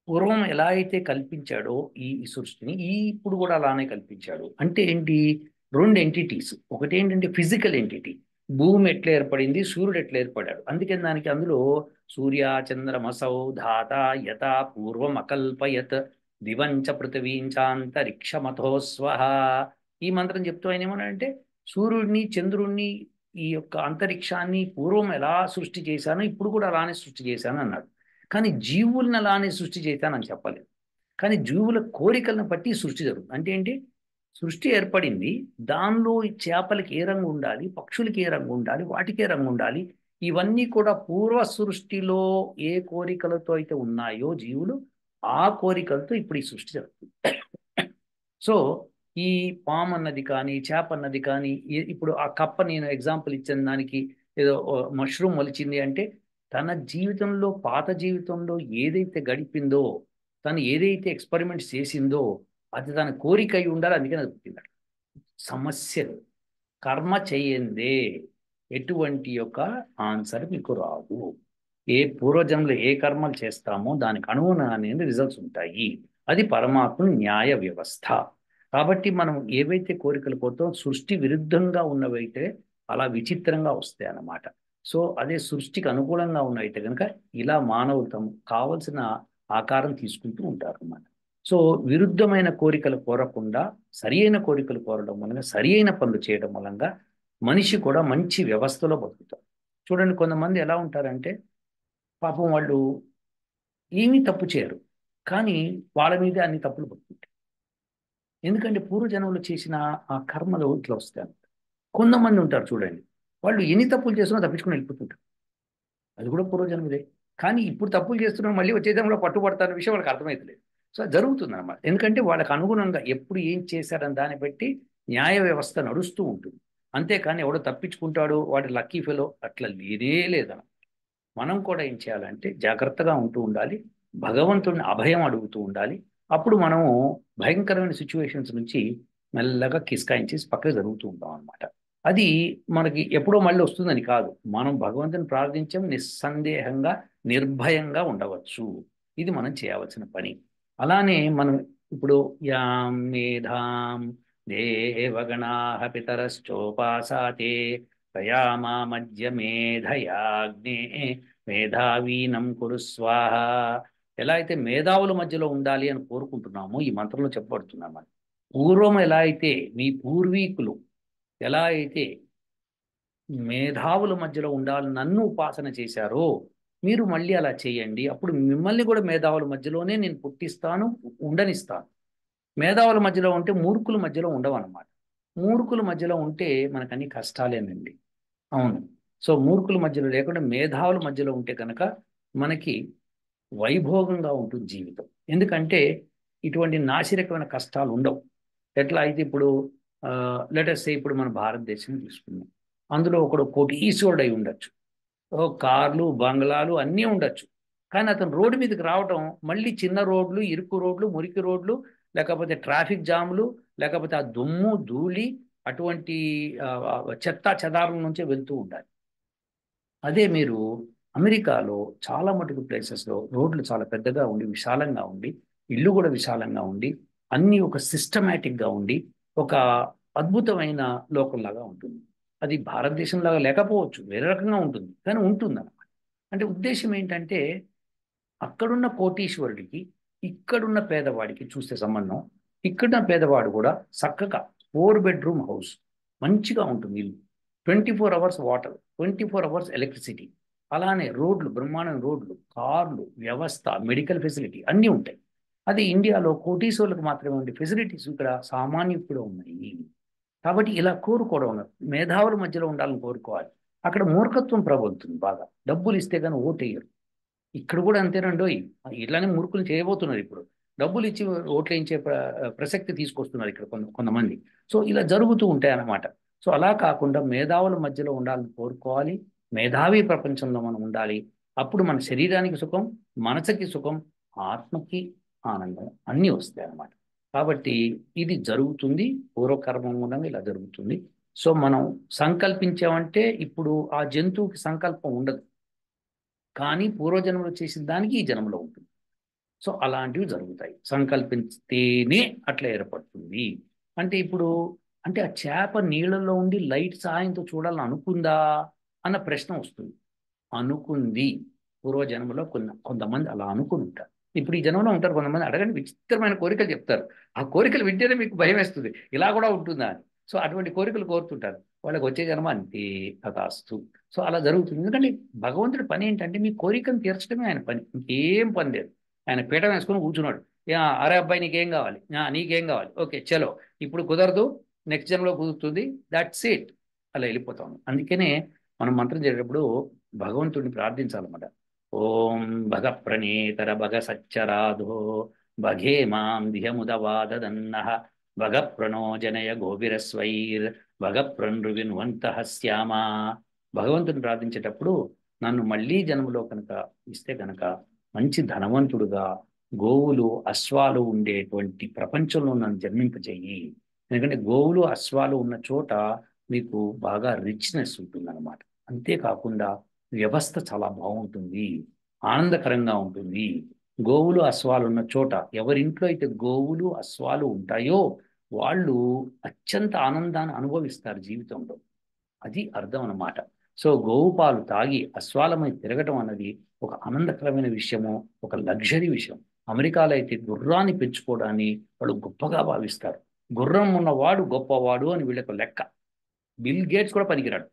పూర్వం ఎలా అయితే కల్పించాడో ఈ సృష్టిని ఇప్పుడు కూడా అలానే కల్పించాడు. అంటే ఏంటి? రెండు ఎంటిటీస్. ఒకటి ఏంటంటే ఫిజికల్ ఎంటిటీ, భూమి ఎట్లా ఏర్పడింది, సూర్యుడు ఎట్లా ఏర్పడాడు. అందుకే దానికి అందులో సూర్య చంద్రమసౌ ధాత యత పూర్వం అకల్పయత్ దివంచ పృథివీంచాంతరిక్షమథో స్వహ. ఈ మంత్రం చెప్తూ ఆయన ఏమన్నాడంటే సూర్యుడిని చంద్రుడిని ఈ యొక్క అంతరిక్షాన్ని పూర్వం ఎలా సృష్టి చేశానో ఇప్పుడు కూడా అలానే సృష్టి చేశాను అన్నాడు. కానీ జీవులను అలానే సృష్టి చేశానని చెప్పలేదు. కానీ జీవుల కోరికలను బట్టి సృష్టి జరుగుతుంది. అంటే ఏంటి? సృష్టి ఏర్పడింది, దానిలో ఈ చేపలకి ఏ రంగు ఉండాలి, పక్షులకి ఏ రంగు ఉండాలి, వాటికి ఏ రంగు ఉండాలి, ఇవన్నీ కూడా పూర్వ సృష్టిలో ఏ కోరికలతో అయితే ఉన్నాయో జీవులు, ఆ కోరికలతో ఇప్పుడు ఈ సృష్టి జరుగుతుంది. సో ఈ పాము అన్నది కానీ చేప అన్నది కానీ ఇప్పుడు ఆ కప్ప నేను ఎగ్జాంపుల్ ఇచ్చిన దానికి ఏదో మష్రూమ్ మొలిచింది అంటే తన జీవితంలో పాత జీవితంలో ఏదైతే గడిపిందో, తను ఏదైతే ఎక్స్పెరిమెంట్స్ చేసిందో అది తన కోరిక అయి ఉండాలి. అందుకని అది పుట్టిందట. సమస్యలు కర్మ చేయందే ఎటువంటి యొక్క ఆన్సర్ మీకు రాదు. ఏ పూర్వజన్మలో ఏ కర్మలు చేస్తామో దానికి అనుగుణమైన రిజల్ట్స్ ఉంటాయి. అది పరమాత్మ న్యాయ వ్యవస్థ. కాబట్టి మనం ఏవైతే కోరికలు కోరుతామో సృష్టి విరుద్ధంగా ఉన్నవైతే అలా విచిత్రంగా వస్తాయి అన్నమాట. సో అదే సృష్టికి అనుకూలంగా ఉన్నవైతే కనుక ఇలా మానవులు తమ కావలసిన ఆకారం తీసుకుంటూ ఉంటారు అన్నమాట. సో విరుద్ధమైన కోరికలు కోరకుండా సరి అయిన కోరికలు కోరడం వలన సరి అయిన పనులు చేయడం వలన మనిషి కూడా మంచి వ్యవస్థలో బతుకుతారు. చూడండి, కొంతమంది ఎలా ఉంటారంటే పాపం వాళ్ళు ఏమీ తప్పు చేయరు, కానీ వాళ్ళ మీదే అన్ని తప్పులు పడుతుంటాయి. ఎందుకంటే పూర్వజన్మలు చేసిన ఆ కర్మలు ఇట్లా వస్తాయి. కొంతమంది ఉంటారు చూడండి, వాళ్ళు ఎన్ని తప్పులు చేసినా తప్పించుకొని వెళ్ళిపోతుంటారు. అది కూడా పూర్వజన్మదే. కానీ ఇప్పుడు తప్పులు చేస్తున్నా మళ్ళీ వచ్చే జన్మలో పట్టుబడతారన్న విషయం వాళ్ళకి అర్థమవుతలేదు. సో అది జరుగుతుంది అనమాట. ఎందుకంటే వాళ్ళకి అనుగుణంగా ఎప్పుడు ఏం చేశారని దాన్ని బట్టి న్యాయ వ్యవస్థ నడుస్తూ ఉంటుంది. అంతేకాని ఎవడో తప్పించుకుంటాడు వాడి లక్కీ ఫెలో అట్లా లేదే లేదన్న. మనం కూడా ఏం చేయాలంటే జాగ్రత్తగా ఉంటూ ఉండాలి, భగవంతుడిని అభయం అడుగుతూ ఉండాలి. అప్పుడు మనము భయంకరమైన సిచ్యువేషన్స్ నుంచి మెల్లగా కిస్కాయించేసి పక్కకు జరుగుతూ ఉంటాం అనమాట. అది మనకి ఎప్పుడో మళ్ళీ వస్తుందని కాదు, మనం భగవంతుని ప్రార్థించం నిస్సందేహంగా నిర్భయంగా ఉండవచ్చు. ఇది మనం చేయవలసిన పని. అలానే మనం ఇప్పుడు యాం మేధాం దేవగణాః పితరశ్చోపాసాతే ప్రయామా మధ్య మేధయాగ్నే మేధావీనం కురు స్వాహ. ఎలా అయితే మేధావుల మధ్యలో ఉండాలి అని కోరుకుంటున్నామో ఈ మంత్రంలో చెప్పబడుతున్నాం. పూర్వం ఎలా అయితే మీ పూర్వీకులు ఎలా అయితే మేధావుల మధ్యలో ఉండాలని నన్ను ఉపాసన చేశారో మీరు మళ్ళీ అలా చేయండి. అప్పుడు మిమ్మల్ని కూడా మేధావుల మధ్యలోనే నేను పుట్టిస్తాను, ఉండనిస్తాను. మేధావుల మధ్యలో ఉంటే మూర్ఖుల మధ్యలో ఉండవన్నమాట. మూర్ఖుల మధ్యలో ఉంటే మనకు అన్ని కష్టాలేనండి. అవును. సో మూర్ఖుల మధ్యలో లేకుండా మేధావుల మధ్యలో ఉంటే కనుక మనకి వైభోగంగా ఉంటుంది జీవితం. ఎందుకంటే ఇటువంటి నాసిరకమైన కష్టాలు ఉండవు. ఎట్లా అయితే ఇప్పుడు లెటర్స్ ఇప్పుడు మన భారతదేశం తీసుకున్నాం. అందులో ఒకడు కోటీశ్వరుడు అయి ఉండొచ్చు, కార్లు బంగ్లాలు అన్నీ ఉండొచ్చు. కానీ అతను రోడ్డు మీదకి రావటం మళ్ళీ చిన్న రోడ్లు, ఇరుకు రోడ్లు, మురికి రోడ్లు, లేకపోతే ట్రాఫిక్ జాములు, లేకపోతే ఆ దుమ్ము ధూళి అటువంటి చెత్త చెదారం నుంచే వెళ్తూ ఉండాలి. అదే మీరు అమెరికాలో చాలా మటుకు ప్లేసెస్లో రోడ్లు చాలా పెద్దగా ఉండి విశాలంగా ఉండి ఇల్లు కూడా విశాలంగా ఉండి అన్నీ ఒక సిస్టమేటిక్గా ఉండి ఒక అద్భుతమైన లోకంలాగా ఉంటుంది. అది భారతదేశం లాగా లేకపోవచ్చు, వేరే రకంగా ఉంటుంది, కానీ ఉంటుంది అన్నమాట. అంటే ఉద్దేశం ఏంటంటే అక్కడున్న కోటీశ్వరుడికి ఇక్కడున్న పేదవాడికి చూస్తే సంబంధం, ఇక్కడున్న పేదవాడు కూడా చక్కగా 4 బెడ్రూమ్ హౌస్ మంచిగా ఉంటుంది ఇల్లు, 24 అవర్స్ వాటర్, 24 అవర్స్ ఎలక్ట్రిసిటీ, అలానే రోడ్లు బ్రహ్మాండమైన రోడ్లు, కార్లు, వ్యవస్థ, మెడికల్ ఫెసిలిటీ అన్నీ ఉంటాయి. అది ఇండియాలో కోటీశ్వరులకు మాత్రమే ఉండే ఫెసిలిటీస్ ఇక్కడ సామాన్యులకు కూడా ఉన్నాయి. కాబట్టి ఇలా కోరుకోవడం ఉన్నది. మేధావుల మధ్యలో ఉండాలని కోరుకోవాలి. అక్కడ మూర్ఖత్వం ప్రబలుతుంది బాగా. డబ్బులు ఇస్తే కానీ ఓటేయరు. ఇక్కడ కూడా అంతేనండోయ్. ఇట్లానే మూర్ఖులు చేయబోతున్నారు ఇప్పుడు. డబ్బులు ఇచ్చి ఓట్లు వేయించే ప్రసక్తి తీసుకొస్తున్నారు ఇక్కడ కొంతమంది. సో ఇలా జరుగుతూ ఉంటాయి అన్నమాట. సో అలా కాకుండా మేధావుల మధ్యలో ఉండాలని కోరుకోవాలి. మేధావి ప్రపంచంలో మనం ఉండాలి. అప్పుడు మన శరీరానికి సుఖం, మనసుకి సుఖం, ఆత్మకి ఆనందం అన్నీ వస్తాయి అన్నమాట. కాబట్టి ఇది జరుగుతుంది, పూర్వకర్మం మూలంగా ఇలా జరుగుతుంది. సో మనం సంకల్పించామంటే ఇప్పుడు ఆ జంతువుకి సంకల్పం ఉండదు, కానీ పూర్వజన్మలో చేసిన దానికి ఈ జన్మలో ఉంటుంది. సో అలాంటివి జరుగుతాయి. సంకల్పిస్తేనే అట్లా ఏర్పడుతుంది. అంటే ఇప్పుడు అంటే ఆ చేప నీళ్ళలో ఉండి లైట్ సహాయంతో చూడాలని అనుకుందా అన్న ప్రశ్న వస్తుంది. అనుకుంది. పూర్వజన్మలో కొంతమంది అలా అనుకుని ఉంటారు. ఇప్పుడు ఈ జన్మలో ఉంటారు కొంతమంది, అడగండి, విచిత్రమైన కోరికలు చెప్తారు. ఆ కోరికలు వింటేనే మీకు భయం వేస్తుంది, ఇలా కూడా ఉంటుందా అని. సో అటువంటి కోరికలు కోరుతుంటారు. వాళ్ళకి వచ్చే జన్మ అంతే తథాస్తు. సో అలా జరుగుతుంది. ఎందుకంటే భగవంతుడి పని ఏంటంటే మీ కోరికను తీర్చడమే ఆయన పని, ఇంకేం పని లేదు. ఆయన పీఠం వేసుకొని కూర్చున్నాడు. అరే అబ్బాయి నీకేం కావాలి, నీకేం కావాలి, ఓకే చలో, ఇప్పుడు కుదరదు, నెక్స్ట్ జన్మలో కుదురుతుంది, దట్స్ ఇట్, అలా వెళ్ళిపోతాం. అందుకనే మనం మంత్రం చేసేటప్పుడు భగవంతుడిని ప్రార్థించాలన్నమాట. ఓం భగ ప్రణేతర భగ సచ్చరాధో భగే మాం ధియముదవాదదన్న భగ ప్రణోజనయ గోభిరస్వైర్ భగ ప్రణృవిన్వంతః శ్యామా. భగవంతుని ప్రార్థించేటప్పుడు నన్ను మళ్ళీ జన్మలో కనుక ఇస్తే కనుక మంచి ధనవంతుడుగా గోవులు అశ్వాలు ఉండేటువంటి ప్రపంచంలో నన్ను జన్మింపజేయి. ఎందుకంటే గోవులు అశ్వాలు ఉన్న చోట మీకు బాగా రిచ్నెస్ ఉంటుందన్నమాట. అంతేకాకుండా వ్యవస్థ చాలా బాగుంటుంది, ఆనందకరంగా ఉంటుంది. గోవులు అశ్వాలు ఉన్న చోట ఎవరింట్లో అయితే గోవులు అశ్వాలు ఉంటాయో వాళ్ళు అత్యంత ఆనందాన్ని అనుభవిస్తారు జీవితంలో. అది అర్థం అన్నమాట. సో గోవు పాలు తాగి అశ్వాలమై తిరగటం అన్నది ఒక ఆనందకరమైన విషయము, ఒక లగ్జరీ విషయం. అమెరికాలో అయితే గుర్రాన్ని పెంచుకోవడాన్ని వాళ్ళు గొప్పగా భావిస్తారు. గుర్రం ఉన్నవాడు గొప్పవాడు అని వీళ్ళకు లెక్క. బిల్ గేట్స్ కూడా పనికిరాడు.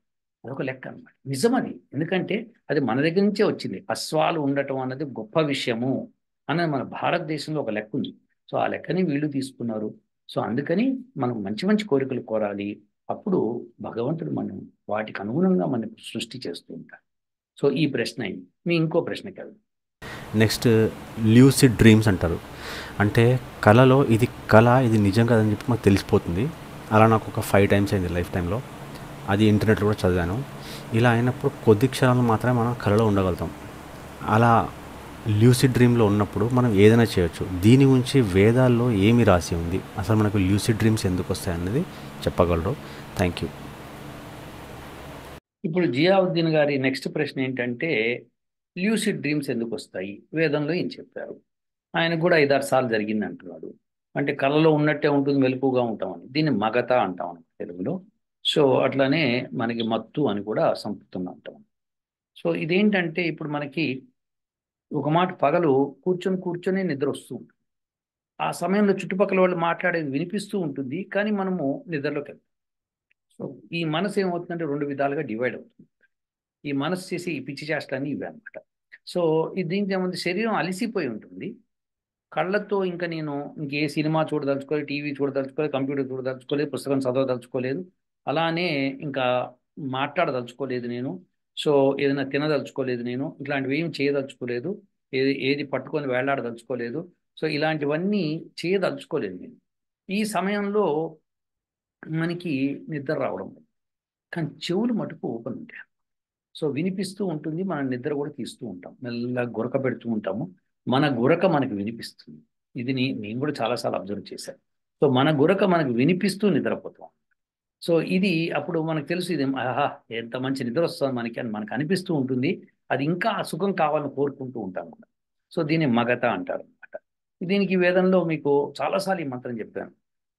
అదొక లెక్క అనమాట. నిజమది. ఎందుకంటే అది మన దగ్గర నుంచే వచ్చింది. అశ్వాలు ఉండటం అన్నది గొప్ప విషయము అన్నది మన భారతదేశంలో ఒక లెక్క ఉంది. సో ఆ లెక్కని వీళ్ళు తీసుకున్నారు. సో అందుకని మనం మంచి మంచి కోరికలు కోరాలి. అప్పుడు భగవంతుడు మనం వాటికి అనుగుణంగా మనకు సృష్టి చేస్తూ ఉంటాడు. సో ఈ ప్రశ్న అయింది. మీ ఇంకో ప్రశ్నకి వెళ్దాం. నెక్స్ట్ ల్యూసిడ్ డ్రీమ్స్ అంటారు. అంటే కళలో ఇది కళ, ఇది నిజం కాదని చెప్పి మాకు తెలిసిపోతుంది. అలా నాకు ఒక 5 టైమ్స్ అయింది లైఫ్ టైంలో. అది ఇంటర్నెట్లో కూడా చదివాను. ఇలా అయినప్పుడు కొద్ది క్షణాలు మాత్రమే మనం కళలో ఉండగలుగుతాం. అలా ల్యూసిడ్ డ్రీమ్లో ఉన్నప్పుడు మనం ఏదైనా చేయొచ్చు. దీని గురించి వేదాల్లో ఏమి రాసి ఉంది, అసలు మనకు ల్యూసిడ్ డ్రీమ్స్ ఎందుకు వస్తాయి అన్నది చెప్పగలరు. Thank you. ఇప్పుడు జియావుద్దీన్ గారి నెక్స్ట్ ప్రశ్న ఏంటంటే, ల్యూసిడ్ డ్రీమ్స్ ఎందుకు వస్తాయి, వేదంలో ఏం చెప్పారు? ఆయన కూడా 5-6 సార్లు జరిగింది అంటున్నాడు. అంటే కళలో ఉన్నట్టే ఉంటుంది, మెలకుగా ఉంటామని. దీన్ని మగత అంటాం తెలుగులో. సో అట్లానే మనకి మత్తు అని కూడా సంస్కృతంలో అంటాం. సో ఇదేంటంటే ఇప్పుడు మనకి ఒక మాట పగలు కూర్చొని నిద్ర వస్తూ ఉంటుంది. ఆ సమయంలో చుట్టుపక్కల వాళ్ళు మాట్లాడేది వినిపిస్తూ ఉంటుంది, కానీ మనము నిద్రలోకి వెళ్తాం. సో ఈ మనసు ఏమవుతుందంటే 2 విధాలుగా డివైడ్ అవుతుంది. ఈ మనసు చేసే ఈ పిచ్చి చేష్టలన్నీ ఇవే అనమాట. సో దీనికి ఏముంది, శరీరం అలిసిపోయి ఉంటుంది. కళ్ళతో ఇంకా నేను ఇంకే సినిమా చూడదలుచుకోలేదు, టీవీ చూడదలుచుకోలేదు, కంప్యూటర్ చూడదలుచుకోలేదు, పుస్తకం చదవదలుచుకోలేదు, అలానే ఇంకా మాట్లాడదలుచుకోలేదు నేను. సో ఏదైనా తినదలుచుకోలేదు నేను, ఇట్లాంటివి ఏమి చేయదలుచుకోలేదు, ఏది పట్టుకొని వేలాడదలుచుకోలేదు. సో ఇలాంటివన్నీ చేయదలుచుకోలేదు నేను. ఈ సమయంలో మనకి నిద్ర రావడం లేదు. కానీ చెవులు మటుకు ఓపెన్ ఉంటాయి. సో వినిపిస్తూ ఉంటుంది, మనం నిద్ర కూడా తీస్తూ ఉంటాం, మెల్లగా గురక పెడుతూ ఉంటాము. మన గురక మనకు వినిపిస్తుంది. ఇది నేను కూడా చాలాసార్లు అబ్జర్వ్ చేశాను. సో మన గురక మనకు వినిపిస్తూ నిద్రపోతాం. సో ఇది అప్పుడు మనకు తెలుసు, ఇది ఆహా ఎంత మంచి నిద్ర వస్తుంది మనకి అని మనకు అనిపిస్తూ ఉంటుంది. అది ఇంకా ఆ సుఖం కావాలని కోరుకుంటూ ఉంటాం కూడా. సో దీన్ని మగత అంటారు అనమాట. దీనికి వేదంలో మీకు చాలాసార్లు ఈ మంత్రం చెప్పాను.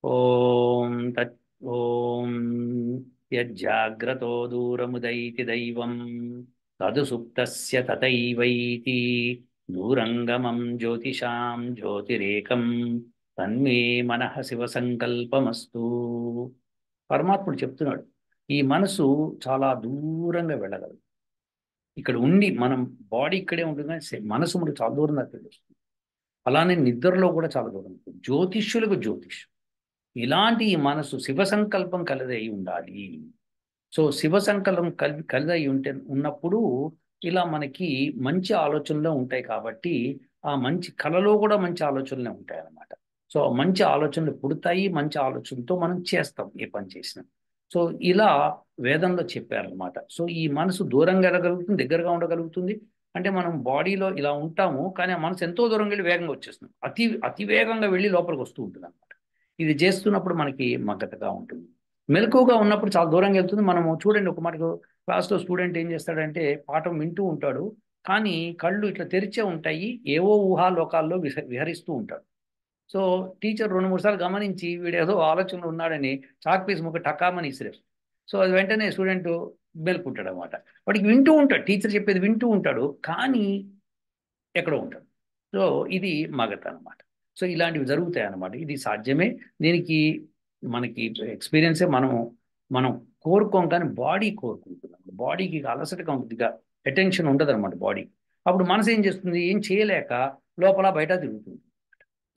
ఓం తత్ ఓం యజ్జాగ్రతో దూరముదైతి దైవం తదు సుప్తస్య తథైవైతి దూరంగమం జ్యోతిషాం జ్యోతిరేకం తన్మే మనః శివ సంకల్పమస్తు. పరమాత్ముడు చెప్తున్నాడు, ఈ మనసు చాలా దూరంగా వెళ్ళగలదు. ఇక్కడ ఉండి మనం బాడీ ఇక్కడే ఉంటుంది, కానీ మనసు మనకు చాలా దూరం దాకా తెలుస్తుంది. అలానే నిద్రలో కూడా చాలా దూరం ఉంటుంది. జ్యోతిష్యులకు జ్యోతిష్యం ఇలాంటి ఈ మనసు శివ సంకల్పం కలిదై ఉండాలి. సో శివ సంకల్పం కలిదై ఉన్నప్పుడు ఇలా మనకి మంచి ఆలోచనలు ఉంటాయి. కాబట్టి ఆ మంచి కళలో కూడా మంచి ఆలోచనలే ఉంటాయి అన్నమాట. సో మంచి ఆలోచనలు పుడతాయి, మంచి ఆలోచనతో మనం చేస్తాం ఏ పని చేసినా. సో ఇలా వేదంలో చెప్పారనమాట. సో ఈ మనసు దూరంగా వెళ్ళగలుగుతుంది, దగ్గరగా ఉండగలుగుతుంది. అంటే మనం బాడీలో ఇలా ఉంటాము, కానీ ఆ మనసు ఎంతో దూరంగా వెళ్ళి వేగంగా వచ్చేస్తుంది. అతి వేగంగా వెళ్ళి లోపలికి వస్తూ ఉంటుంది అనమాట. ఇది చేస్తున్నప్పుడు మనకి మగ్గతగా ఉంటుంది. మెలకువగా ఉన్నప్పుడు చాలా దూరంగా వెళ్తుంది. మనము చూడండి, ఒక మటుకు క్లాస్లో స్టూడెంట్ ఏం చేస్తాడంటే పాఠం వింటూ ఉంటాడు, కానీ కళ్ళు ఇట్లా తెరిచే ఉంటాయి, ఏవో ఊహాలోకాల్లో విహరిస్తూ ఉంటాడు. సో టీచర్ 2-3 సార్లు గమనించి వీడు ఏదో ఆలోచనలో ఉన్నాడని చాక్ పీస్ ముక్క టకామని ఇసిరేరు. సో అది వెంటనే స్టూడెంట్ మేల్కుంటాడు అనమాట. వాడికి వింటూ ఉంటాడు, టీచర్ చెప్పేది వింటూ ఉంటాడు, కానీ ఎక్కడో ఉంటాడు. సో ఇది మగత అనమాట. సో ఇలాంటివి జరుగుతాయి అన్నమాట. ఇది సాధ్యమే. దీనికి మనకి ఎక్స్పీరియన్సే. మనం కోరుకోం, కానీ బాడీ కోరుకుంటుంది. బాడీకి అలసటగా ఉంటుంది, అటెన్షన్ ఉండదు అనమాట బాడీ. అప్పుడు మనసు ఏం చేస్తుంది, ఏం చేయలేక లోపల బయట తిరుగుతుంది.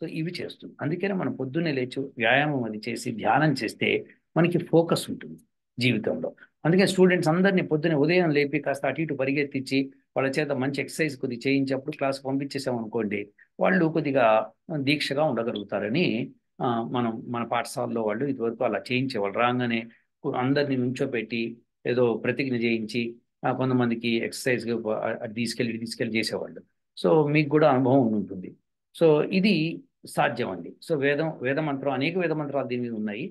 సో ఇవి చేస్తుంది. అందుకనే మనం పొద్దున్నే లేచి వ్యాయామం అది చేసి ధ్యానం చేస్తే మనకి ఫోకస్ ఉంటుంది జీవితంలో. అందుకని స్టూడెంట్స్ అందరినీ పొద్దున్నే ఉదయం లేపి కాస్త అటు ఇటు పరిగెత్తించి వాళ్ళ చేత మంచి ఎక్సర్సైజ్ కొద్దిగా చేయించేప్పుడు క్లాస్ పంపించేసాం అనుకోండి, వాళ్ళు కొద్దిగా దీక్షగా ఉండగలుగుతారని మన పాఠశాలలో వాళ్ళు ఇదివరకు అలా చేయించేవాళ్ళు. రాగానే అందరినీ నుంచోపెట్టి ఏదో ప్రతిజ్ఞ చేయించి కొంతమందికి ఎక్సర్సైజ్ తీసుకెళ్ళి చేసేవాళ్ళు. సో మీకు కూడా అనుభవం ఉంటుంది. సో ఇది సాధ్యం అండి. సో వేద మంత్రం, అనేక వేద మంత్రాలు దీని మీద ఉన్నాయి.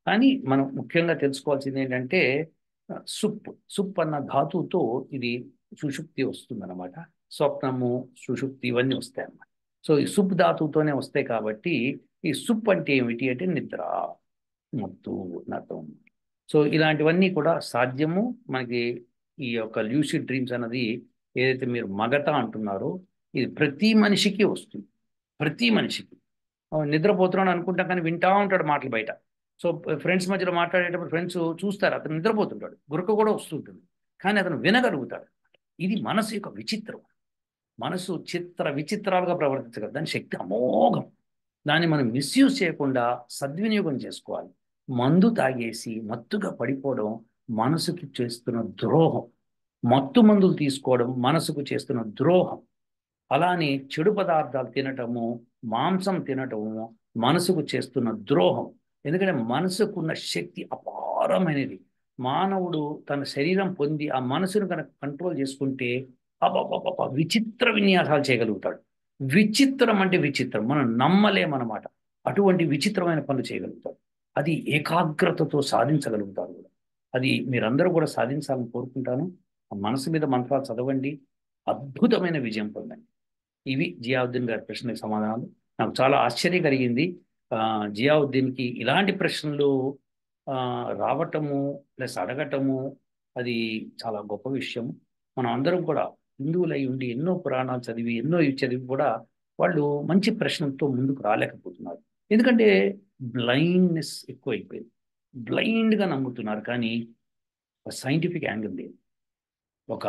కానీ మనం ముఖ్యంగా తెలుసుకోవాల్సింది ఏంటంటే సుప్ అన్న ధాతువుతో ఇది సుషుప్తి వస్తుందన్నమాట. స్వప్నము, సుషుప్తి ఇవన్నీ వస్తాయి అన్నమాట. సో ఈ సుప్ ధాతువుతోనే వస్తాయి. కాబట్టి ఈ సుప్ అంటే ఏమిటి అంటే నిద్ర, మత్తు అర్థం. సో ఇలాంటివన్నీ కూడా సాధ్యము మనకి. ఈ యొక్క ల్యూసిడ్ డ్రీమ్స్ అన్నది ఏదైతే మీరు మగత అంటున్నారో, ఇది ప్రతి మనిషికి వస్తుంది. ప్రతి మనిషికి. నిద్రపోతున్నాడు అనుకుంటాం కానీ వింటా ఉంటాడు మాటలు బయట. సో ఫ్రెండ్స్ మధ్యలో మాట్లాడేటప్పుడు ఫ్రెండ్స్ చూస్తారు అతను నిద్రపోతుంటాడు, గురక కూడా వస్తుంటుంది, కానీ అతను వినగలుగుతాడు. ఇది మనసు యొక్క విచిత్రం. మనసు చిత్ర విచిత్రాలుగా ప్రవర్తించగలదు, దాని శక్తి అమోఘం. దాన్ని మనం మిస్యూజ్ చేయకుండా సద్వినియోగం చేసుకోవాలి. మందు తాగేసి మత్తుగా పడిపోవడం మనసుకి చేస్తున్న ద్రోహం. మత్తు మందులు తీసుకోవడం మనసుకు చేస్తున్న ద్రోహం. అలానే చెడు పదార్థాలు తినటము, మాంసం తినటము మనసుకు చేస్తున్న ద్రోహం. ఎందుకంటే మనసుకున్న శక్తి అపారమైనది. మానవుడు తన శరీరం పొంది ఆ మనసును కనుక కంట్రోల్ చేసుకుంటే అబ్బబ్బబ్బ విచిత్ర విన్యాసాలు చేయగలుగుతాడు. విచిత్రం అంటే విచిత్రం, మనం నమ్మలేమన్నమాట. అటువంటి విచిత్రమైన పనులు చేయగలుగుతాడు. అది ఏకాగ్రతతో సాధించగలుగుతారు కూడా. అది మీరందరూ కూడా సాధించాలని కోరుకుంటాను. ఆ మనసు మీద మంత్రాలు చదవండి, అద్భుతమైన విజయం పొందండి. ఇవి జియావుద్దీన్ గారి ప్రశ్నలకు సమాధానాలు. నాకు చాలా ఆశ్చర్యం కలిగింది. జియావుద్దీన్కి ఇలాంటి ప్రశ్నలు ఆ, రావటము ప్లస్ అడగటము అది చాలా గొప్ప విషయం. మనం అందరం కూడా హిందువులై ఉండి ఎన్నో పురాణాలు చదివి ఎన్నో ఇవి చదివి కూడా వాళ్ళు మంచి ప్రశ్నలతో ముందుకు రాలేకపోతున్నారు. ఎందుకంటే బ్లైండ్నెస్ ఎక్కువైపోయింది. బ్లైండ్గా నమ్ముతున్నారు, కానీ సైంటిఫిక్ యాంగిల్ లేదు. ఒక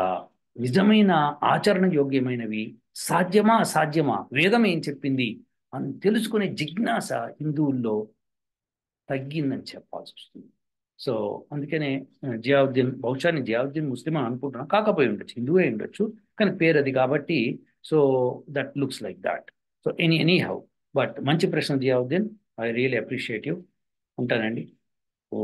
నిజమైన ఆచరణ యోగ్యమైనవి సాధ్యమా అసాధ్యమా, వేదం ఏం చెప్పింది అని తెలుసుకునే జిజ్ఞాస హిందువుల్లో తగ్గిందని చెప్పాల్సి వస్తుంది. సో అందుకనే జియావుద్దీన్, బహుశా నేను జియావుద్దీన్ ముస్లిం అని అనుకుంటున్నాను, కాకపోయి ఉండొచ్చు, హిందువే ఉండొచ్చు, కానీ పేరు అది కాబట్టి so that looks like that. So any how, but మంచి ప్రశ్న Ziauddin. I really appreciate you. ఉంటానండి. ఓ